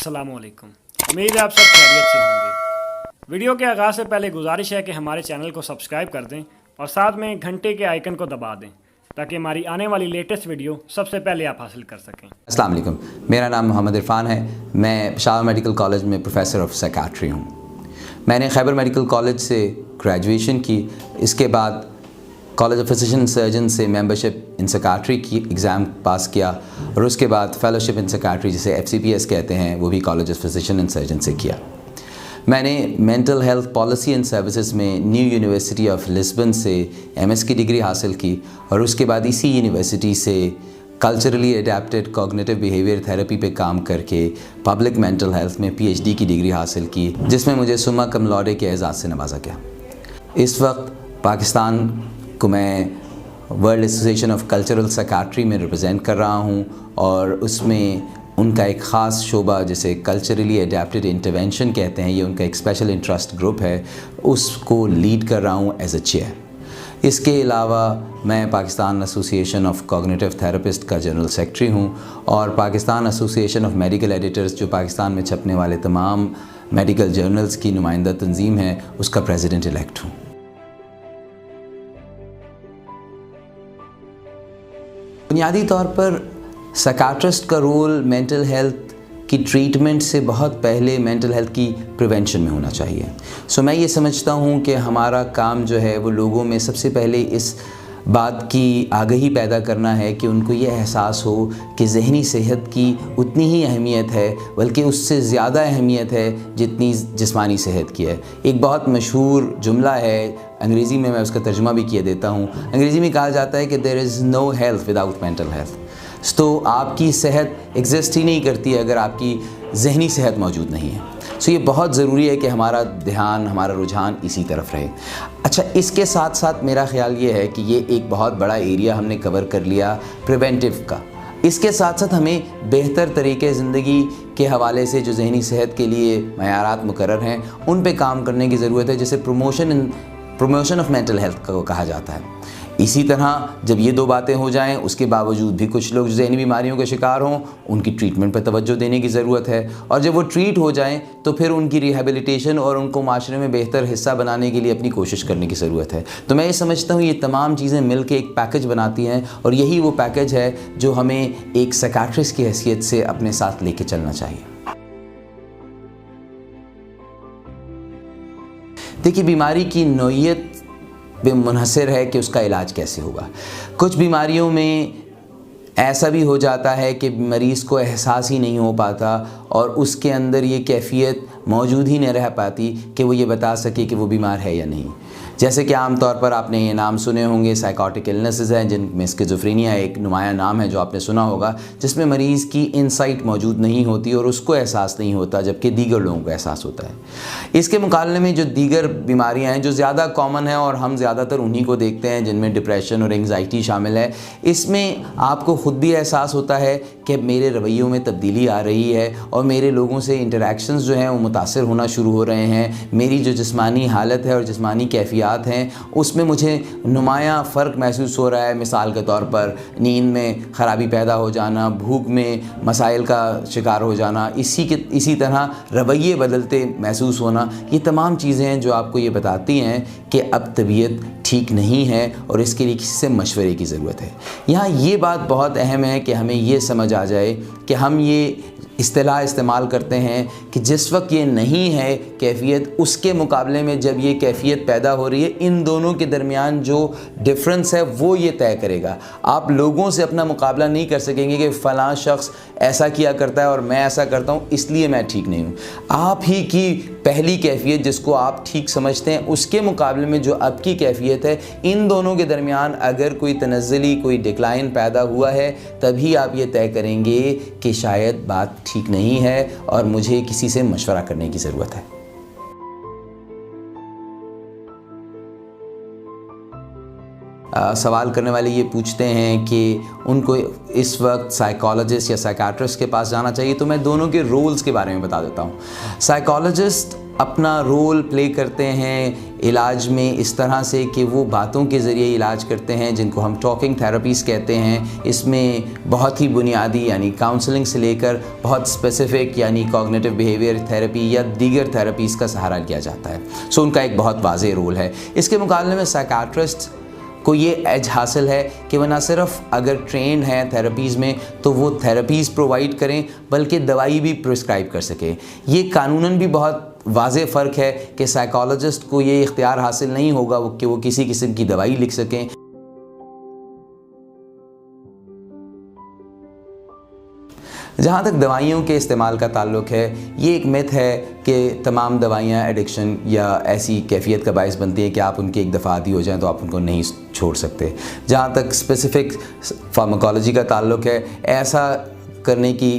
अस्सलामुअलैकुम। उम्मीद है आप सब खैरियत से होंगे। वीडियो के आगाज़ से पहले गुजारिश है कि हमारे चैनल को सब्सक्राइब कर दें और साथ में घंटे के आइकन को दबा दें ताकि हमारी आने वाली लेटेस्ट वीडियो सबसे पहले आप हासिल कर सकें। अस्सलाम वालेकुम, मेरा नाम मोहम्मद इरफान है। मैं पेशावर मेडिकल कॉलेज में प्रोफेसर ऑफ साइकियाट्री हूँ। मैंने खैबर मेडिकल कॉलेज से ग्रेजुएशन की, इसके बाद कॉलेज ऑफ फिजिशियन सर्जन से मेंबरशिप इन साइकियाट्री की एग्ज़ाम पास किया और उसके बाद फेलोशिप इन साइकियाट्री जिसे FCPS कहते हैं वो भी college of physician and surgeon से किया। मैंने mental health policy and services में न्यू यूनिवर्सिटी ऑफ लिस्बन से MS की डिग्री हासिल की और उसके बाद इसी यूनिवर्सिटी से culturally adapted cognitive behaviour therapy पे काम करके पब्लिक मेंटल हेल्थ में PhD की डिग्री हासिल की, जिसमें मुझे सुम्मा कम लॉरे के एजाज़ से नवाजा गया। इस वक्त पाकिस्तान को मैं world association of cultural psychiatry में रिप्रेजेंट कर रहा हूँ और उसमें उनका एक ख़ास शोबा जिसे कल्चरली एडेप्टेड इंटरवेंशन कहते हैं, ये उनका एक स्पेशल इंटरेस्ट ग्रुप है, उसको लीड कर रहा हूँ एज अ चेयर। इसके अलावा मैं Pakistan association of cognitive therapist का जनरल सेक्रेटरी हूँ और Pakistan association of medical editors, जो पाकिस्तान में छपने वाले तमाम मेडिकल जर्नल्स की नुमाइंदा तंजीम है, उसका प्रेसिडेंट इलेक्ट हूँ। बुनियादी तौर पर साइकियाट्रिस्ट का रोल मेंटल हेल्थ की ट्रीटमेंट से बहुत पहले मेंटल हेल्थ की प्रिवेंशन में होना चाहिए। सो मैं ये समझता हूँ कि हमारा काम जो है वो लोगों में सबसे पहले इस बात की आगाही पैदा करना है कि उनको ये एहसास हो कि ज़हनी सेहत की उतनी ही अहमियत है, बल्कि उससे ज़्यादा अहमियत है जितनी जिस्मानी सेहत की है। एक बहुत मशहूर जुमला है, अंग्रेज़ी में मैं उसका तर्जुमा भी किए देता हूँ। अंग्रेज़ी में कहा जाता है कि there is no health without mental health. तो आपकी सेहत एग्जिस्ट ही नहीं करती है अगर आपकी ज़हनी सेहत मौजूद नहीं है। सो ये बहुत ज़रूरी है कि हमारा ध्यान, हमारा रुझान इसी तरफ रहे। अच्छा, इसके साथ साथ मेरा ख्याल ये है कि ये एक बहुत बड़ा एरिया हमने कवर कर लिया प्रिवेंटिव का। इसके साथ साथ हमें बेहतर तरीके ज़िंदगी के हवाले से जो ज़हनी सेहत के लिए मयारात मुकर्रर हैं उन पे काम करने की ज़रूरत है, जिसे प्रमोशन ऑफ मेंटल हेल्थ को कहा जाता है। इसी तरह जब ये दो बातें हो जाएं, उसके बावजूद भी कुछ लोग जो ज़हनी बीमारियों के शिकार हों उनकी ट्रीटमेंट पर तवज्जो देने की ज़रूरत है, और जब वो ट्रीट हो जाएं तो फिर उनकी रिहेबिलिटेशन और उनको माशरे में बेहतर हिस्सा बनाने के लिए अपनी कोशिश करने की ज़रूरत है। तो मैं ये समझता हूँ ये तमाम चीज़ें मिल के एक पैकेज बनाती हैं और यही वो पैकेज है जो हमें एक साइकियाट्रिस्ट की हैसियत से अपने साथ लेके चलना चाहिए। देखिए, बीमारी की नौइयत पे मुनहसर है कि उसका इलाज कैसे होगा। कुछ बीमारियों में ऐसा भी हो जाता है कि मरीज़ को एहसास ही नहीं हो पाता और उसके अंदर ये कैफियत मौजूद ही नहीं रह पाती कि वो ये बता सके कि वो बीमार है या नहीं। जैसे कि आम तौर पर आपने ये नाम सुने होंगे, साइकोटिक इलनेसेस हैं जिनमें स्किज़ोफ्रेनिया एक नुमाया नाम है जो आपने सुना होगा, जिसमें मरीज़ की इनसाइट मौजूद नहीं होती और उसको एहसास नहीं होता, जबकि दीगर लोगों को एहसास होता है। इसके मुकाबले में जो दीगर बीमारियां हैं जो ज़्यादा कॉमन हैं और हम ज़्यादातर उन्हीं को देखते हैं, जिनमें डिप्रेशन और एंग्जाइटी शामिल है, इसमें आपको ख़ुद भी एहसास होता है कि मेरे रवैयों में तब्दीली आ रही है और मेरे लोगों से इंटरेक्शंस जो हैं वो मुतासिर होना शुरू हो रहे हैं। मेरी जो जिस्मानी हालत है और जिस्मानी कैफियत हैं उसमें मुझे नुमाया फ़र्क महसूस हो रहा है। मिसाल के तौर पर नींद में ख़राबी पैदा हो जाना, भूख में मसाइल का शिकार हो जाना, इसी तरह रवैये बदलते महसूस होना, ये तमाम चीज़ें हैं जो आपको ये बताती हैं कि अब तबीयत ठीक नहीं है और इसके लिए किसी से मशवरे की ज़रूरत है। यहाँ ये बात बहुत अहम है कि हमें ये समझ आ जाए कि हम ये इस्तिलाह इस्तेमाल करते हैं कि जिस वक्त ये नहीं है कैफियत, उसके मुकाबले में जब ये कैफियत पैदा हो रही है, इन दोनों के दरमियान जो डिफरेंस है वो ये तय करेगा। आप लोगों से अपना मुकाबला नहीं कर सकेंगे कि फ़लाँ शख्स ऐसा किया करता है और मैं ऐसा करता हूँ इसलिए मैं ठीक नहीं हूँ। आप ही की पहली कैफियत जिसको आप ठीक समझते हैं उसके मुकाबले में जो अब की कैफियत है, इन दोनों के दरमियान अगर कोई तनज़्ज़ुली, कोई डिक्लाइन पैदा हुआ है, तभी आप ये तय करेंगे कि शायद बात ठीक नहीं है और मुझे किसी से मशवरा करने की ज़रूरत है। सवाल करने वाले ये पूछते हैं कि उनको इस वक्त साइकोलॉजिस्ट या साइकियाट्रिस्ट के पास जाना चाहिए, तो मैं दोनों के रोल्स के बारे में बता देता हूँ। साइकोलॉजिस्ट अपना रोल प्ले करते हैं इलाज में इस तरह से कि वो बातों के ज़रिए इलाज करते हैं, जिनको हम टॉकिंग थेरेपीज़ कहते हैं। इसमें बहुत ही बुनियादी यानी काउंसलिंग से लेकर बहुत स्पेसिफ़िक यानी कॉग्निटिव बिहेवियर थेरेपी या दीगर थेरेपीज़ का सहारा लिया जाता है। सो उनका एक बहुत वाज़ेह रोल है। इसके मुकाबले में साइकाट्रिस्ट को ये एज हासिल है कि वह ना सिर्फ अगर ट्रेंड हैं थेरेपीज़ में तो वो थेरेपीज़ प्रोवाइड करें, बल्कि दवाई भी प्रिस्क्राइब कर सकें। ये कानूनन भी बहुत वाज़ेह फ़र्क है कि साइकोलॉजिस्ट को ये इख्तियार हासिल नहीं होगा कि वो किसी किस्म की दवाई लिख सकें। जहाँ तक दवाइयों के इस्तेमाल का ताल्लुक़ है, ये एक मिथ है कि तमाम दवाइयाँ एडिक्शन या ऐसी कैफियत का बायस बनती है कि आप उनकी एक दफ़ा आदी हो जाएं तो आप उनको नहीं छोड़ सकते। जहाँ तक स्पेसिफ़िक फार्माकोलॉजी का ताल्लुक़ है, ऐसा करने की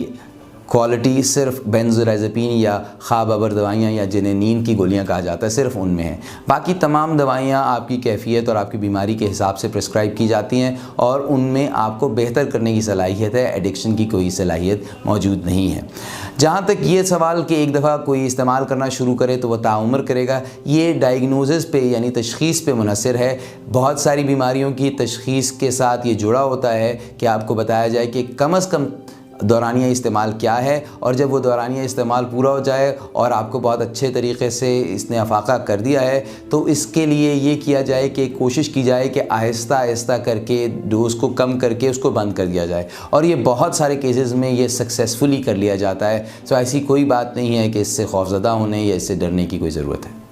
क्वालिटी सिर्फ बेंजोडाइज़ेपिन या ख्वाब आवर दवाइयाँ या जिन्हें नींद की गोलियाँ कहा जाता है सिर्फ उनमें है। बाकी तमाम दवाइयाँ आपकी कैफियत और आपकी बीमारी के हिसाब से प्रिस्क्राइब की जाती हैं और उनमें आपको बेहतर करने की सलाहियत है, एडिक्शन की कोई सलाहियत मौजूद नहीं है। जहाँ तक ये सवाल कि एक दफ़ा कोई इस्तेमाल करना शुरू करे तो वह ताउम्र करेगा, ये डायग्नोसिस पे यानी तशख़ीस पे मुनहसर है। बहुत सारी बीमारियों की तशख़ीस के साथ ये जुड़ा होता है कि आपको बताया जाए कि कम से कम दौरानिया इस्तेमाल क्या है, और जब वो दौरानिया इस्तेमाल पूरा हो जाए और आपको बहुत अच्छे तरीक़े से इसने अफाक़ा कर दिया है तो इसके लिए ये किया जाए कि कोशिश की जाए कि आहिस्ता आहिस्ता करके डोज़ को कम करके उसको बंद कर दिया जाए, और ये बहुत सारे केसेस में ये सक्सेसफुली कर लिया जाता है। तो ऐसी कोई बात नहीं है कि इससे खौफज़दा होने या इससे डरने की कोई ज़रूरत है।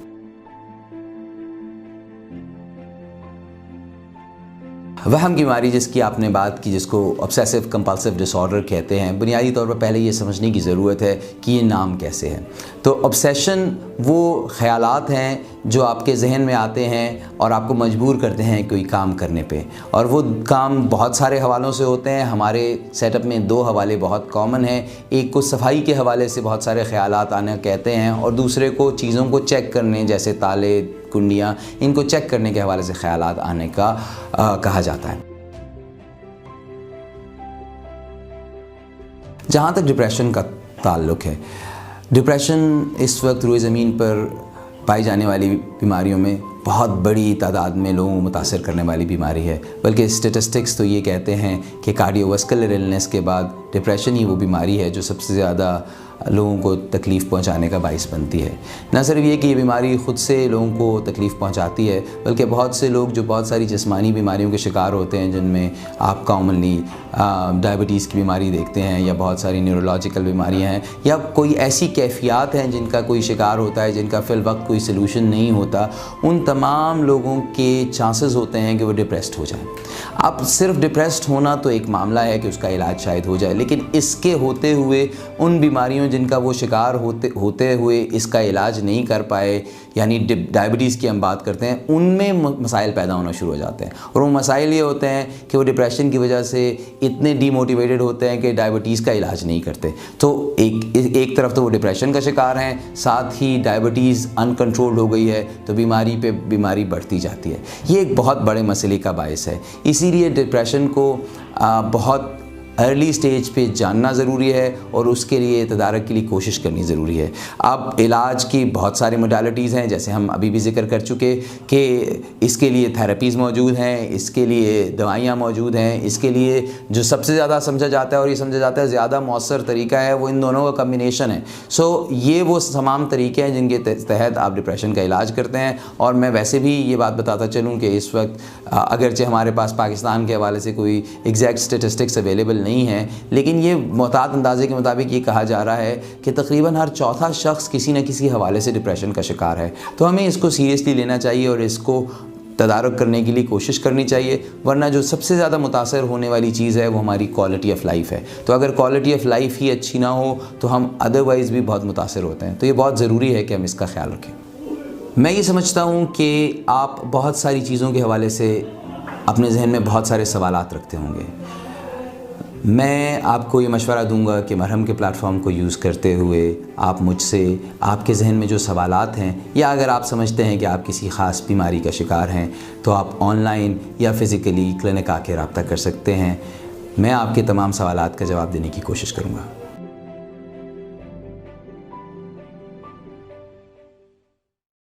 वहम की बीमारी जिसकी आपने बात की, जिसको ऑब्सेसिव कंपल्सिव डिसऑर्डर कहते हैं, बुनियादी तौर पर पहले ये समझने की ज़रूरत है कि ये नाम कैसे है। तो ऑब्सेशन वो ख़यालात हैं जो आपके जहन में आते हैं और आपको मजबूर करते हैं कोई काम करने पे, और वो काम बहुत सारे हवालों से होते हैं। हमारे सेटअप में दो हवाले बहुत कॉमन हैं, एक को सफाई के हवाले से बहुत सारे ख़यालात आना कहते हैं, और दूसरे को चीज़ों को चेक करने जैसे ताले कुंडियाँ इनको चेक करने के हवाले से ख़यालात आने का कहा जाता है। जहाँ तक डिप्रेशन का ताल्लुक़ है, डिप्रेशन इस वक्त रुए ज़मीन पर पाई जाने वाली बीमारियों में बहुत बड़ी तादाद में लोगों को मुतासर करने वाली बीमारी है। बल्कि स्टेटिस्टिक्स तो ये कहते हैं कि कार्डियोवास्कुलर इलनेस के बाद डिप्रेशन ही वो बीमारी है जो सबसे ज़्यादा लोगों को तकलीफ़ पहुंचाने का बाइस बनती है। न सिर्फ ये कि ये बीमारी ख़ुद से लोगों को तकलीफ़ पहुंचाती है, बल्कि बहुत से लोग जो बहुत सारी जिस्मानी बीमारियों के शिकार होते हैं, जिनमें आप कॉमनली डायबिटीज़ की बीमारी देखते हैं या बहुत सारी न्यूरोलॉजिकल बीमारियां हैं या कोई ऐसी कैफियत हैं जिनका कोई शिकार होता है, जिनका फ़िल वक्त कोई सलूशन नहीं होता, उन तमाम लोगों के चांसेस होते हैं कि वो डिप्रेस्ड हो जाए। अब सिर्फ डिप्रेस्ड होना तो एक मामला है कि उसका इलाज शायद हो जाए, लेकिन इसके होते हुए उन बीमारियों जिनका वो शिकार होते हुए इसका इलाज नहीं कर पाए, यानी डायबिटीज़ की हम बात करते हैं, उनमें मसाइल पैदा होना शुरू हो जाते हैं। और वो मसाइल ये होते हैं कि वो डिप्रेशन की वजह से इतने डीमोटिवेटेड होते हैं कि डायबिटीज़ का इलाज नहीं करते। तो एक तरफ तो वो डिप्रेशन का शिकार हैं, साथ ही डायबिटीज़ अनकंट्रोल्ड हो गई है तो बीमारी पे बीमारी बढ़ती जाती है। ये एक बहुत बड़े मसले का बायस है। इसीलिए डिप्रेशन को बहुत अर्ली स्टेज पे जानना ज़रूरी है और उसके लिए तदारक के लिए कोशिश करनी ज़रूरी है। अब इलाज की बहुत सारी मोडालिटीज़ हैं, जैसे हम अभी भी जिक्र कर चुके कि इसके लिए थेरेपीज़ मौजूद हैं, इसके लिए दवाइयाँ मौजूद हैं। इसके लिए जो सबसे ज़्यादा समझा जाता है और ये समझा जाता है ज़्यादा मौसर तरीका है, वो इन दोनों का कम्बिनेशन है। सो ये वो तमाम तरीके हैं जिनके तहत आप डिप्रेशन का इलाज करते हैं। और मैं वैसे भी ये बात बताता चलूँ कि इस वक्त अगरचे हमारे पास पाकिस्तान के हवाले से कोई एग्जैक्ट स्टेटिस्टिक्स अवेलेबल नहीं है, लेकिन ये मोहतात अंदाजे के मुताबिक ये कहा जा रहा है कि तकरीबन हर चौथा शख्स किसी न किसी हवाले से डिप्रेशन का शिकार है। तो हमें इसको सीरियसली लेना चाहिए और इसको तदारक करने के लिए कोशिश करनी चाहिए, वरना जो सबसे ज़्यादा मुतासर होने वाली चीज़ है वो हमारी क्वालिटी ऑफ लाइफ है। तो अगर क्वालिटी ऑफ लाइफ ही अच्छी ना हो तो हम अदरवाइज़ भी बहुत मुतासर होते हैं। तो ये बहुत ज़रूरी है कि हम इसका ख्याल रखें। मैं ये समझता हूँ कि आप बहुत सारी चीज़ों के हवाले से अपने जहन में बहुत सारे सवालात रखते होंगे। मैं आपको ये मशवरा दूंगा कि मरहम के प्लेटफॉर्म को यूज़ करते हुए आप मुझसे आपके जहन में जो सवालात हैं, या अगर आप समझते हैं कि आप किसी ख़ास बीमारी का शिकार हैं, तो आप ऑनलाइन या फ़िज़िकली क्लिनिक आके रब्ता कर सकते हैं। मैं आपके तमाम सवालात का जवाब देने की कोशिश करूँगा।